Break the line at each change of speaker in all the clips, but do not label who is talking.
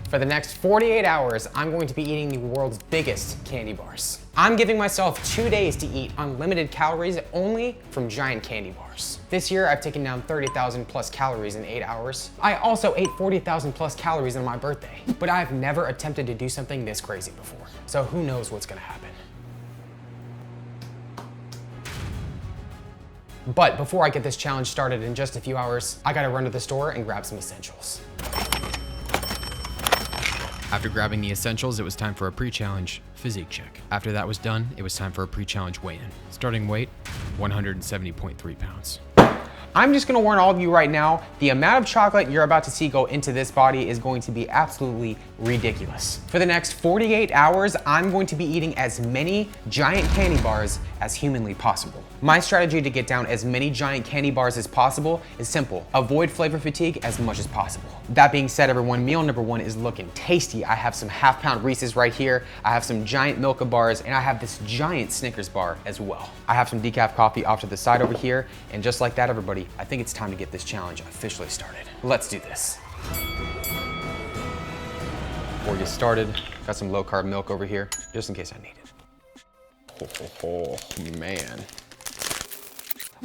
For the next 48 hours, I'm going to be eating the world's biggest candy bars. I'm giving myself 2 days to eat unlimited calories only from giant candy bars. This year, I've taken down 30,000 plus calories in 8 hours. I also ate 40,000 plus calories on my birthday, but I've never attempted to do something this crazy before. So who knows what's gonna happen. But before I get this challenge started in just a few hours, I gotta run to the store and grab some essentials. After grabbing the essentials, it was time for a pre-challenge physique check. After that was done, it was time for a pre-challenge weigh-in. Starting weight, 170.3 pounds. I'm just gonna warn all of you right now, the amount of chocolate you're about to see go into this body is going to be absolutely ridiculous. For the next 48 hours, I'm going to be eating as many giant candy bars as humanly possible. My strategy to get down as many giant candy bars as possible is simple. Avoid flavor fatigue as much as possible. That being said, everyone, meal number one is looking tasty. I have some half-pound Reese's right here. I have some giant Milka bars, and I have this giant Snickers bar as well. I have some decaf coffee off to the side over here, and just like that, everybody, I think it's time to get this challenge officially started. Let's do this. Before we get started, got some low-carb milk over here, just in case I need it. Oh, man.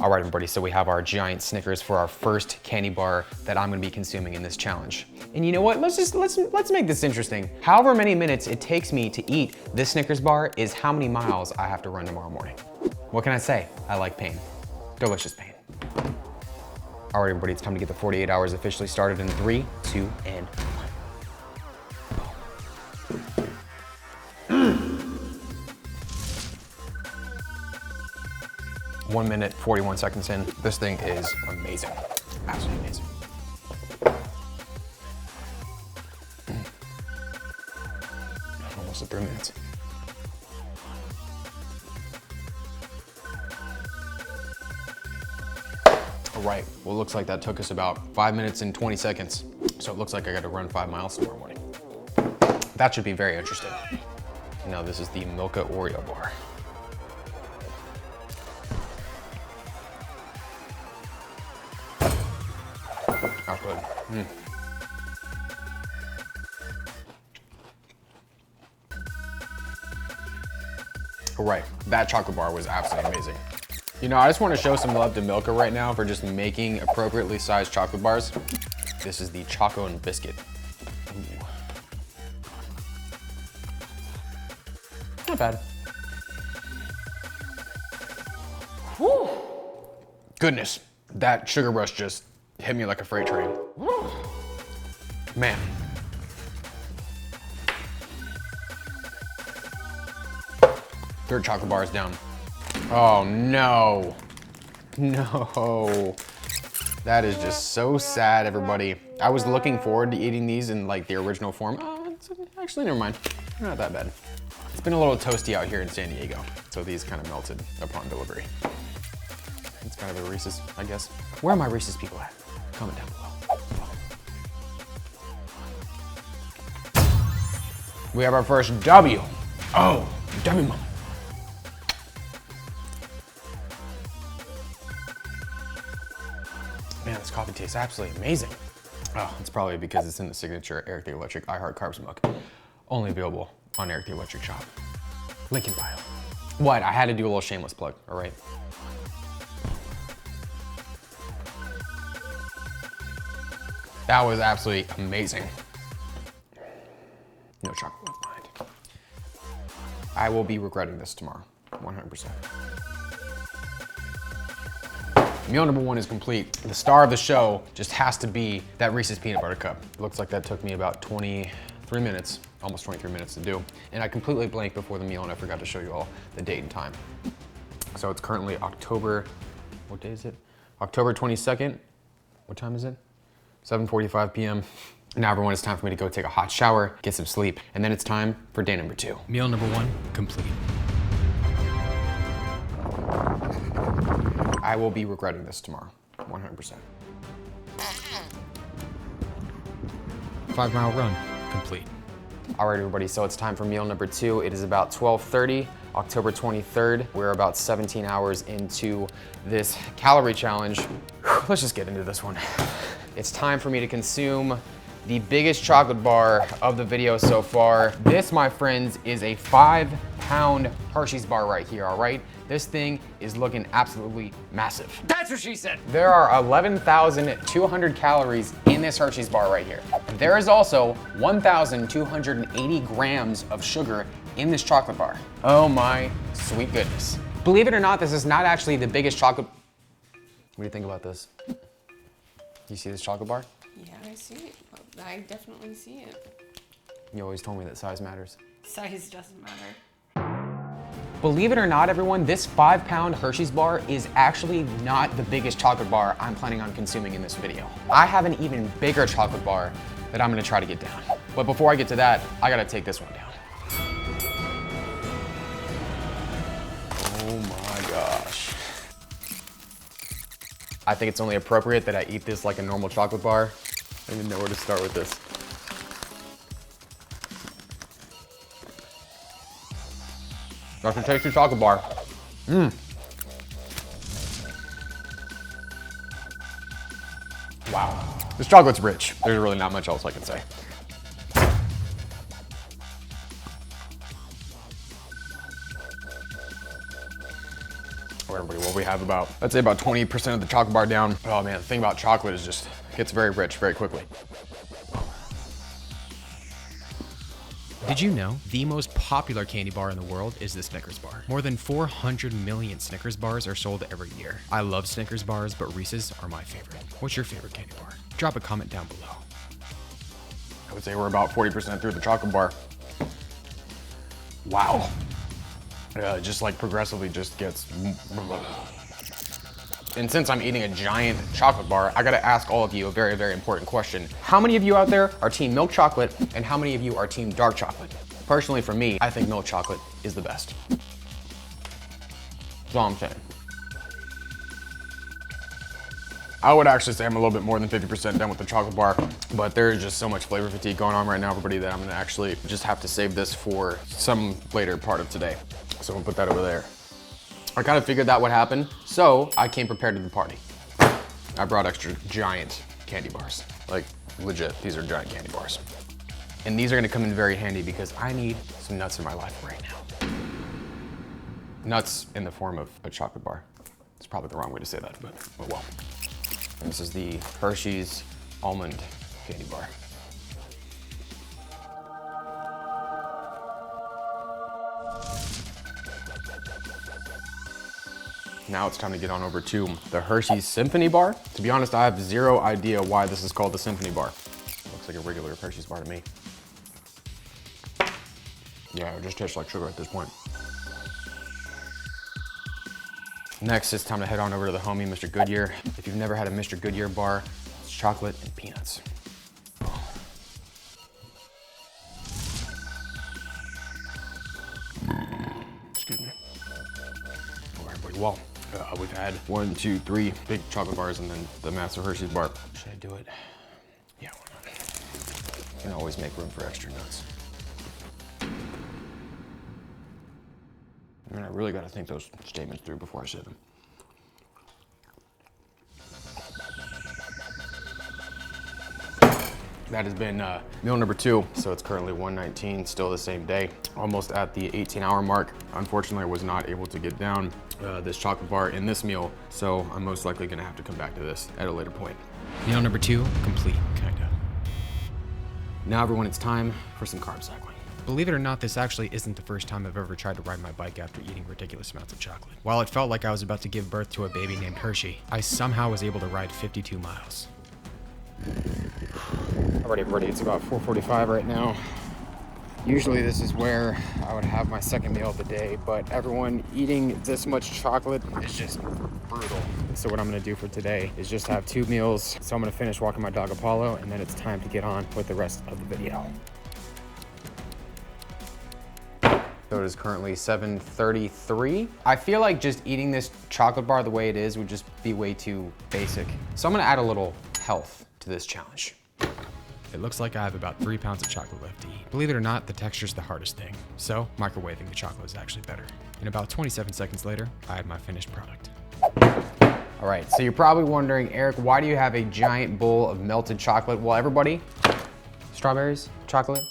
All right, everybody, so we have our giant Snickers for our first candy bar that I'm gonna be consuming in this challenge. And you know what, let's make this interesting. However many minutes it takes me to eat this Snickers bar is how many miles I have to run tomorrow morning. What can I say? I like pain. Delicious pain. All right, everybody, it's time to get the 48 hours officially started in 3, 2, and 1 minute, 41 seconds in. This thing is amazing. Absolutely amazing. Almost at 3 minutes. All right, well, it looks like that took us about 5 minutes and 20 seconds. So it looks like I gotta run 5 miles tomorrow morning. That should be very interesting. Now this is the Milka Oreo bar. Oh, good. All right, that chocolate bar was absolutely amazing. You know, I just want to show some love to Milka right now for just making appropriately sized chocolate bars. This is the Choco and Biscuit. Ooh. Not bad. Whew. Goodness, that sugar rush just hit me like a freight train. Whew. Man. Third chocolate bar is down. Oh no, no. That is just so sad, everybody. I was looking forward to eating these in like the original form. Oh, actually, never mind. They're not that bad. It's been a little toasty out here in San Diego, so these kind of melted upon delivery. It's kind of a Reese's, I guess. Where are my Reese's people at? Comment down below. We have our first W. Oh, W moment. Man, this coffee tastes absolutely amazing. Oh, it's probably because it's in the signature ErikTheElectric I Heart Carbs mug. Only available on ErikTheElectric shop. Link in bio. What? I had to do a little shameless plug, all right? That was absolutely amazing. No chocolate left behind. I will be regretting this tomorrow, 100%. Meal number one is complete. The star of the show just has to be that Reese's peanut butter cup. Looks like that took me about 23 minutes, almost 23 minutes to do. And I completely blanked before the meal and I forgot to show you all the date and time. So it's currently October, what day is it? October 22nd. What time is it? 7:45 p.m. Now everyone, it's time for me to go take a hot shower, get some sleep, and then it's time for day number 2. Meal number 1 complete. I will be regretting this tomorrow, 100%. 5-mile run complete. All right, everybody, so it's time for meal number 2. It is about 12:30, October 23rd. We're about 17 hours into this calorie challenge. Let's just get into this one. It's time for me to consume the biggest chocolate bar of the video so far. This, my friends, is a 5-pound Hershey's bar right here, all right? This thing is looking absolutely massive. That's what she said. There are 11,200 calories in this Hershey's bar right here. There is also 1,280 grams of sugar in this chocolate bar. Oh my sweet goodness. Believe it or not, this is not actually the biggest chocolate. What do you think about this? You see this chocolate bar?
Yeah, I see it. I definitely see it.
You always told me that size matters.
Size doesn't matter.
Believe it or not, everyone, this 5-pound Hershey's bar is actually not the biggest chocolate bar I'm planning on consuming in this video. I have an even bigger chocolate bar that I'm gonna try to get down. But before I get to that, I gotta take this one down. Oh my gosh. I think it's only appropriate that I eat this like a normal chocolate bar. I don't even know where to start with this. That's a tasty chocolate bar. Wow. This chocolate's rich. There's really not much else I can say. All right, everybody, well, we have about, I'd say about 20% of the chocolate bar down. Oh man, the thing about chocolate is just, it gets very rich very quickly. Did you know the most popular candy bar in the world is the Snickers bar? More than 400 million Snickers bars are sold every year. I love Snickers bars, but Reese's are my favorite. What's your favorite candy bar? Drop a comment down below. I would say we're about 40% through the chocolate bar. Wow. Just like progressively just gets. And since I'm eating a giant chocolate bar, I gotta ask all of you a very, very important question. How many of you out there are team milk chocolate and how many of you are team dark chocolate? Personally, for me, I think milk chocolate is the best. That's all I'm saying. I would actually say I'm a little bit more than 50% done with the chocolate bar, but there is just so much flavor fatigue going on right now, everybody, that I'm gonna actually just have to save this for some later part of today. So we'll put that over there. I kind of figured that would happen, so I came prepared to the party. I brought extra giant candy bars. Like, legit, these are giant candy bars. And these are gonna come in very handy because I need some nuts in my life right now. Nuts in the form of a chocolate bar. It's probably the wrong way to say that, but oh well. And this is the Hershey's almond candy bar. Now it's time to get on over to the Hershey's Symphony bar. To be honest, I have zero idea why this is called the Symphony bar. Looks like a regular Hershey's bar to me. Yeah, it just tastes like sugar at this point. Next, it's time to head on over to the homie, Mr. Goodyear. If you've never had a Mr. Goodyear bar, it's chocolate and peanuts. Excuse me. All right, everybody, well, we've had 1, 2, 3 big chocolate bars and then the massive Hershey's bar. Should I do it? Yeah, why not? You can always make room for extra nuts. I mean, I really gotta think those statements through before I say them. That has been meal number 2. So it's currently 1:19, still the same day, almost at the 18-hour mark. Unfortunately, I was not able to get down this chocolate bar in this meal, so I'm most likely gonna have to come back to this at a later point. Meal number 2, complete, kinda. Now everyone, it's time for some carb cycling. Believe it or not, this actually isn't the first time I've ever tried to ride my bike after eating ridiculous amounts of chocolate. While it felt like I was about to give birth to a baby named Hershey, I somehow was able to ride 52 miles. Alright everybody, it's about 4:45 right now. Usually this is where I would have my second meal of the day, but everyone, eating this much chocolate is just brutal. So what I'm gonna do for today is just have 2 meals. So I'm gonna finish walking my dog Apollo, and then it's time to get on with the rest of the video. So it is currently 7:33. I feel like just eating this chocolate bar the way it is would just be way too basic. So I'm gonna add a little health to this challenge. It looks like I have about 3 pounds of chocolate left to eat. Believe it or not, the texture's the hardest thing. So microwaving the chocolate is actually better. And about 27 seconds later, I have my finished product. All right, so you're probably wondering, Eric, why do you have a giant bowl of melted chocolate? Well, everybody, Strawberries? Chocolate?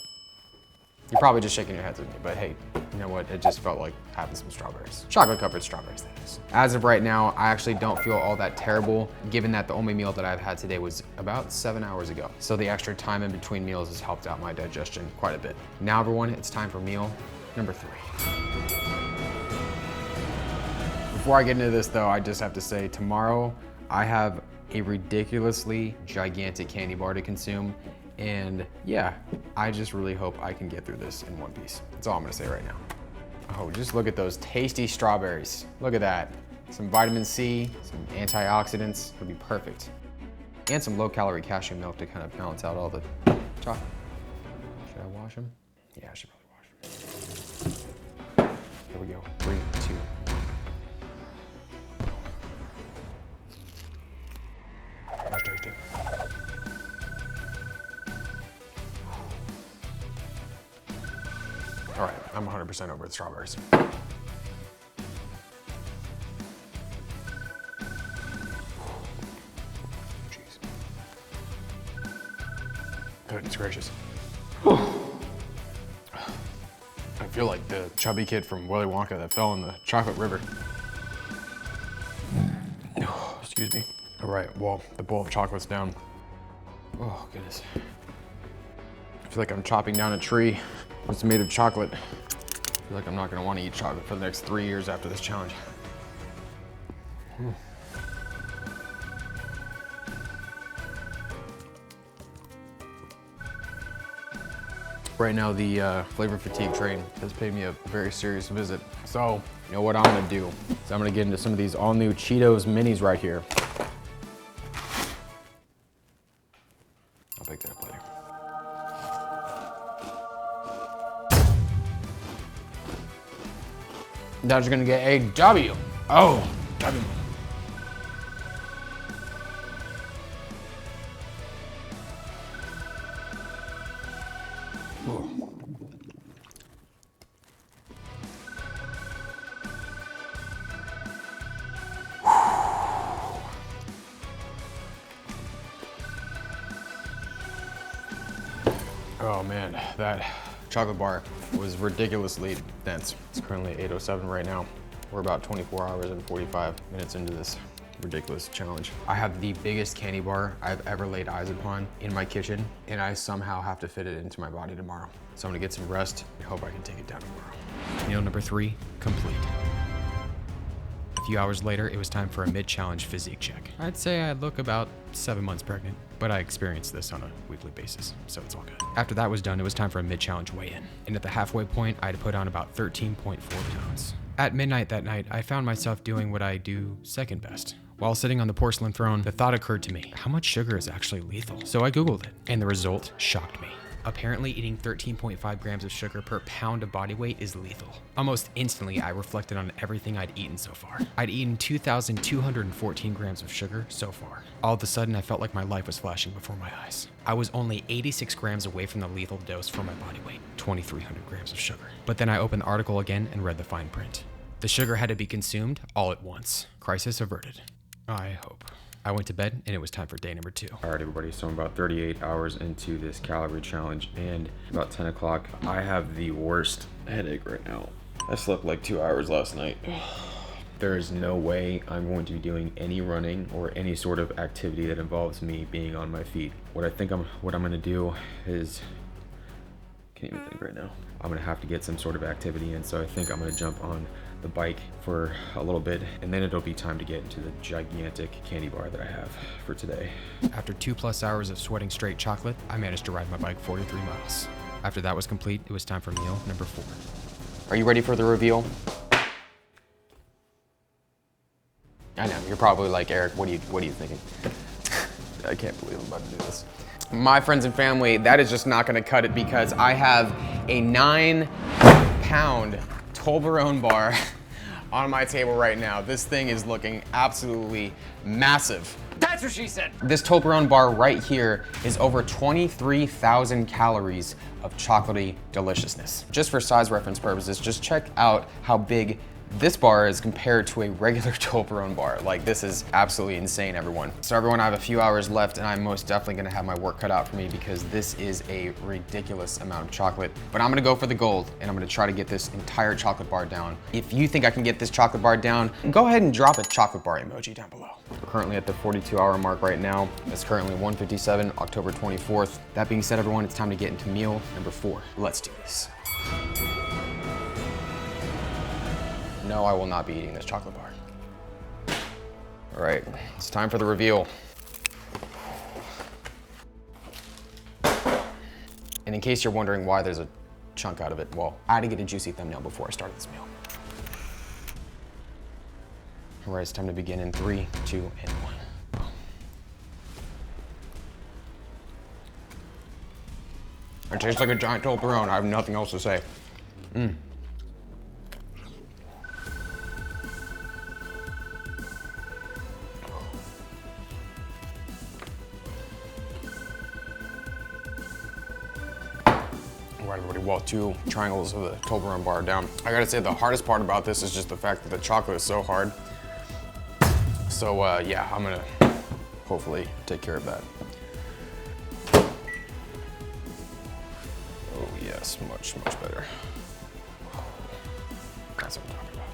You're probably just shaking your heads at me, but hey, you know what? It just felt like having some strawberries. Chocolate covered strawberries, that is. As of right now, I actually don't feel all that terrible, given that the only meal that I've had today was about 7 hours ago. So the extra time in between meals has helped out my digestion quite a bit. Now everyone, it's time for meal number 3. Before I get into this though, I just have to say tomorrow I have a ridiculously gigantic candy bar to consume. And yeah, I just really hope I can get through this in one piece. That's all I'm gonna say right now. Oh, just look at those tasty strawberries. Look at that. Some vitamin C, some antioxidants, would be perfect. And some low calorie cashew milk to kind of balance out all the chocolate. Should I wash them? Yeah, I should probably wash them. Here we go, 3, 2, 1. That's tasty. All right, I'm 100% over the strawberries. Jeez. Goodness gracious. I feel like the chubby kid from Willy Wonka that fell in the chocolate river. Excuse me. All right, well, the bowl of chocolate's down. Oh, goodness. I feel like I'm chopping down a tree. It's made of chocolate. I feel like I'm not gonna wanna eat chocolate for the next 3 years after this challenge. Right now, the flavor fatigue train has paid me a very serious visit. So, you know what I'm gonna do? So I'm gonna get into some of these all new Cheetos minis right here. I'll pick that up later. Now you're gonna get a W. Oh, W. Ooh. Oh man, that chocolate bar was ridiculously dense. It's currently 8:07 right now. We're about 24 hours and 45 minutes into this ridiculous challenge. I have the biggest candy bar I've ever laid eyes upon in my kitchen, and I somehow have to fit it into my body tomorrow. So I'm gonna get some rest and hope I can take it down tomorrow. Meal number 3, complete. A few hours later, it was time for a mid-challenge physique check. I'd say I look about 7 months pregnant, but I experienced this on a weekly basis, so it's all good. After that was done, it was time for a mid-challenge weigh-in. And at the halfway point, I had put on about 13.4 pounds. At midnight that night, I found myself doing what I do second best. While sitting on the porcelain throne, the thought occurred to me, how much sugar is actually lethal? So I Googled it, and the result shocked me. Apparently eating 13.5 grams of sugar per pound of body weight is lethal. Almost instantly, I reflected on everything I'd eaten so far. I'd eaten 2,214 grams of sugar so far. All of a sudden, I felt like my life was flashing before my eyes. I was only 86 grams away from the lethal dose for my body weight, 2,300 grams of sugar. But then I opened the article again and read the fine print. The sugar had to be consumed all at once. Crisis averted. I hope. I went to bed and it was time for day number 2. All right, everybody, so I'm about 38 hours into this calorie challenge and about 10 o'clock, I have the worst headache right now. I slept like 2 hours last night. There is no way I'm going to be doing any running or any sort of activity that involves me being on my feet. What I'm gonna do is, can't even think right now. I'm gonna have to get some sort of activity in, so I think I'm gonna jump on the bike for a little bit, and then it'll be time to get into the gigantic candy bar that I have for today. After 2+ hours of sweating straight chocolate, I managed to ride my bike 43 miles. After that was complete, it was time for meal number 4. Are you ready for the reveal? I know, you're probably like, Eric, what are you thinking? I can't believe I'm about to do this. My friends and family, that is just not gonna cut it because I have a 9-pound Toblerone bar on my table right now. This thing is looking absolutely massive. That's what she said. This Toblerone bar right here is over 23,000 calories of chocolatey deliciousness. Just for size reference purposes, just check out how big This bar is compared to a regular Toblerone bar. Like, this is absolutely insane, everyone. So everyone, I have a few hours left and I'm most definitely gonna have my work cut out for me because this is a ridiculous amount of chocolate. But I'm gonna go for the gold and I'm gonna try to get this entire chocolate bar down. If you think I can get this chocolate bar down, go ahead and drop a chocolate bar emoji down below. We're currently at the 42-hour mark right now. It's currently 1:57, October 24th. That being said, everyone, it's time to get into meal number 4. Let's do this. No, I will not be eating this chocolate bar. All right, it's time for the reveal. And in case you're wondering why there's a chunk out of it, well, I had to get a juicy thumbnail before I started this meal. All right, it's time to begin in 3, 2, and 1. It tastes like a giant Toblerone. I have nothing else to say. All right, everybody, well, 2 triangles of the Toblerone bar down. I gotta say, the hardest part about this is just the fact that the chocolate is so hard. So yeah, I'm gonna hopefully take care of that. Oh yes, much, much better. That's what I'm talking about.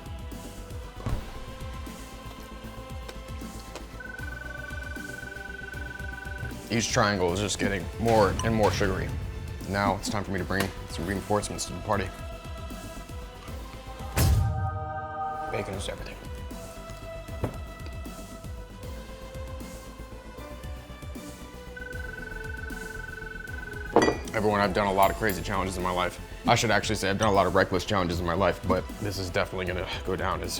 Each triangle is just getting more and more sugary. Now it's time for me to bring some reinforcements to the party. Bacon is everything. Everyone, I've done a lot of crazy challenges in my life. I should actually say I've done a lot of reckless challenges in my life, but this is definitely gonna go down as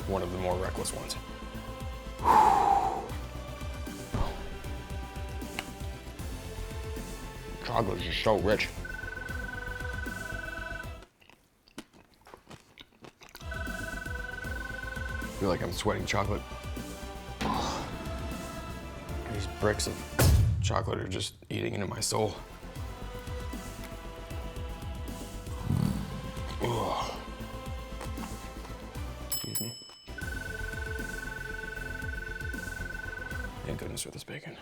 one of the more reckless ones. Chocolate is just so rich. I feel like I'm sweating chocolate. These bricks of chocolate are just eating into my soul. Ugh. Excuse me. Thank goodness for this bacon.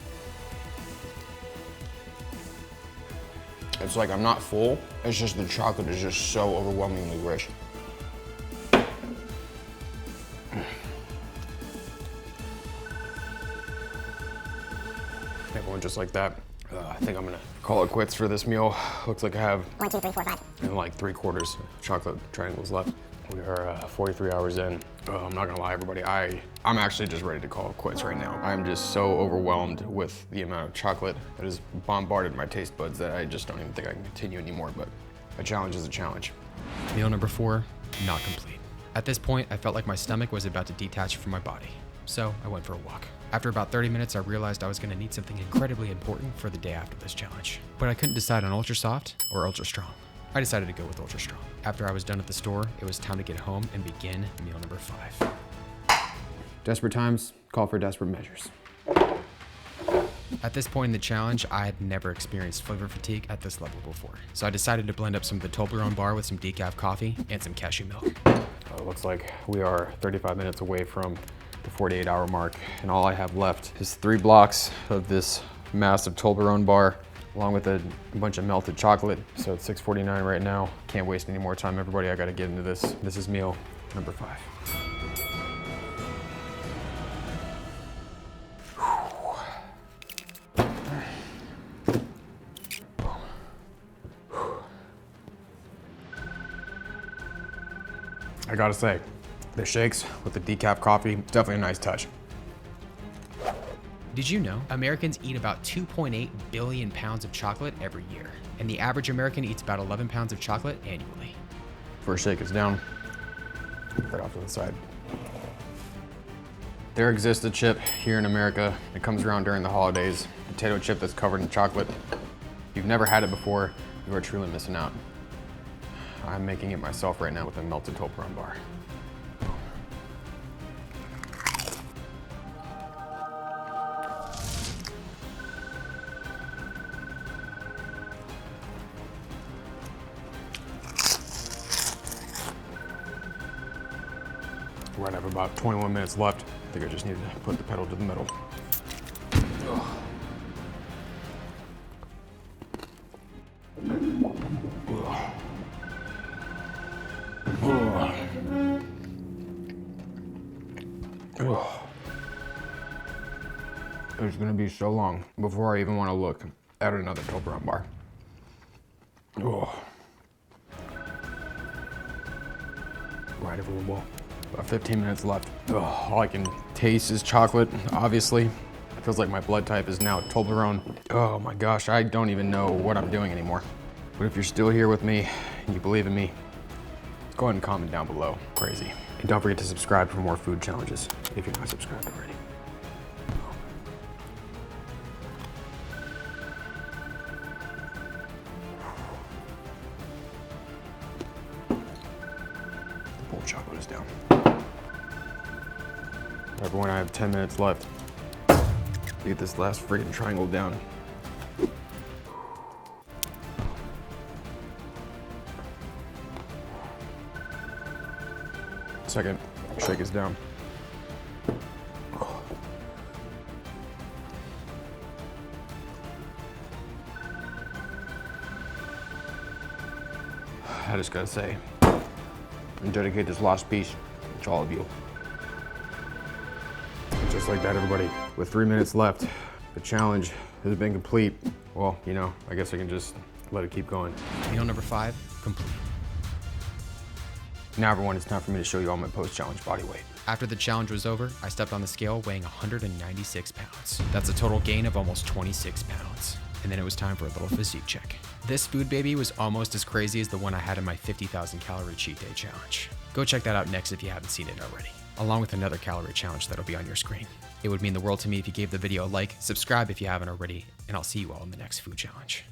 It's like I'm not full, it's just the chocolate is just so overwhelmingly rich. Everyone, just like that. I think I'm gonna call it quits for this meal. Looks like I have
1, 2, 3, 4, 5.
and like 3/4 chocolate triangles left. We are 43 hours in. I'm not gonna lie, everybody, I'm actually just ready to call it quits right now. I'm just so overwhelmed with the amount of chocolate that has bombarded my taste buds that I just don't even think I can continue anymore, but a challenge is a challenge. Meal number 4, not complete. At this point, I felt like my stomach was about to detach from my body, so I went for a walk. After about 30 minutes, I realized I was gonna need something incredibly important for the day after this challenge, but I couldn't decide on ultra soft or ultra strong. I decided to go with ultra strong. After I was done at the store, it was time to get home and begin meal number 5. Desperate times call for desperate measures. At this point in the challenge, I had never experienced flavor fatigue at this level before. So I decided to blend up some of the Toblerone bar with some decaf coffee and some cashew milk. It looks like we are 35 minutes away from the 48-hour mark, and all I have left is 3 blocks of this massive Toblerone bar, along with a bunch of melted chocolate. So it's 6:49 right now. Can't waste any more time, everybody. I gotta get into this. This is meal number 5. I gotta say, the shakes with the decaf coffee, definitely a nice touch. Did you know Americans eat about 2.8 billion pounds of chocolate every year, and the average American eats about 11 pounds of chocolate annually? First shake is down. Right off to the side. There exists a chip here in America. It comes around during the holidays. Potato chip that's covered in chocolate. If you've never had it before, you are truly missing out. I'm making it myself right now with a melted Toblerone bar. We're gonna have about 21 minutes left. I think I just need to put the pedal to the metal. Ugh. It's gonna be so long before I even want to look at another Toblerone bar. Right over the wall. About 15 minutes left. All I can taste is chocolate, obviously. It feels like my blood type is now Toblerone. Oh my gosh, I don't even know what I'm doing anymore. But if you're still here with me and you believe in me, go ahead and comment down below. Crazy. And don't forget to subscribe for more food challenges if you're not subscribed already. The bowl chocolate is down. Everyone, I have 10 minutes left to get this last freaking triangle down. Second shake is down. I just gotta say, and dedicate this last piece to all of you. Just like that, everybody. With 3 minutes left, the challenge has been complete. Well, you know, I guess I can just let it keep going. Meal number 5, complete. Now everyone, it's time for me to show you all my post-challenge body weight. After the challenge was over, I stepped on the scale weighing 196 pounds. That's a total gain of almost 26 pounds. And then it was time for a little physique check. This food baby was almost as crazy as the one I had in my 50,000 calorie cheat day challenge. Go check that out next if you haven't seen it already, along with another calorie challenge that'll be on your screen. It would mean the world to me if you gave the video a like, subscribe if you haven't already, and I'll see you all in the next food challenge.